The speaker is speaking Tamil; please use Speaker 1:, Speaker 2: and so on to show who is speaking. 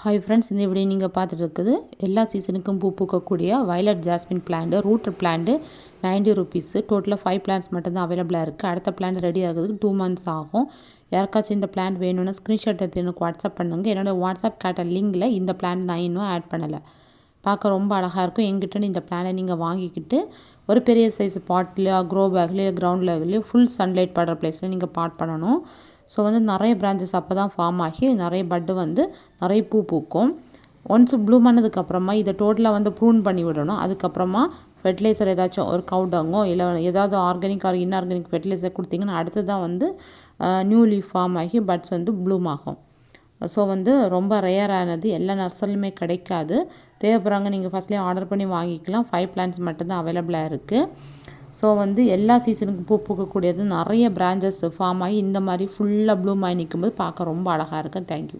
Speaker 1: ஹாய் ஃப்ரெண்ட்ஸ், இந்த வீடியோ நீங்கள் பார்த்துட்டு இருக்குது எல்லா சீசனுக்கும் பூ பூக்கக்கூடிய violet jasmine plant, rooted plant 90 rupees. டோட்டலாக 5 பிளான்ட்ஸ் மட்டும்தான் அவைலபிளாக இருக்குது. அடுத்த பிளான்ட் ரெடி ஆகுறதுக்கு 2 மந்த்ஸ் ஆகும். யாருக்காச்சும் இந்த பிளான்ட் வேணும்னா ஸ்க்ரீன்ஷாட் எடுத்து எனக்கு வாட்ஸ்அப் பண்ணுங்கள். என்னோடய வாட்ஸ்அப் கேட்ட லிங்கில் இந்த பிளான்ட் நான் இன்னும் ஆட் பண்ணலை. பார்க்க ரொம்ப அழகாக இருக்கும். எங்கிட்ட இந்த பிளானை நீங்கள் வாங்கிக்கிட்டு ஒரு பெரிய சைஸ் பாட்லேயோ க்ரோ பேக்லேயோ கிரவுண்ட்லேயோ ஃபுல் சன்லைட் படுற பிளேஸில் நீங்கள் பாட் பண்ணணும். ஸோ நிறைய பிரான்ச்சஸ் அப்போ தான் ஃபார்ம் ஆகி நிறைய பட்டு நிறைய பூ பூக்கும். ஒன்ஸ் ப்ளூம் ஆனதுக்கப்புறமா இதை டோட்டலாக ப்ரூன் பண்ணி விடணும். அதுக்கப்புறமா ஃபெர்டிலைசர் ஏதாச்சும் ஒரு கவுடங்கோ இல்லை ஏதாவது ஆர்கானிக் ஆர் இன்ஆர்கானிக் ஃபெர்டிலைசர் கொடுத்தீங்கன்னா அடுத்து தான் நியூ லீஃப் ஃபார்ம் ஆகி பட்ஸ் ப்ளூம் ஆகும். ஸோ ரொம்ப ரேரானது, எல்லா நர்சரிலுமே கிடைக்காது. தேவைப்படுறாங்க நீங்கள் ஃபஸ்ட்லேயே ஆர்டர் பண்ணி வாங்கிக்கலாம். 5 பிளான்ட்ஸ் மட்டும்தான் அவைலபிளாக இருக்குது. ஸோ எல்லா சீசனுக்கும் பூ பூக்கக்கூடியது நிறைய பிரான்ச்சஸ் ஃபார்ம் ஆகி இந்த மாதிரி ஃபுல்லாக ப்ளூம் ஆகி நிற்கும்போது பார்க்க ரொம்ப அழகாக இருக்குது. தேங்க்யூ.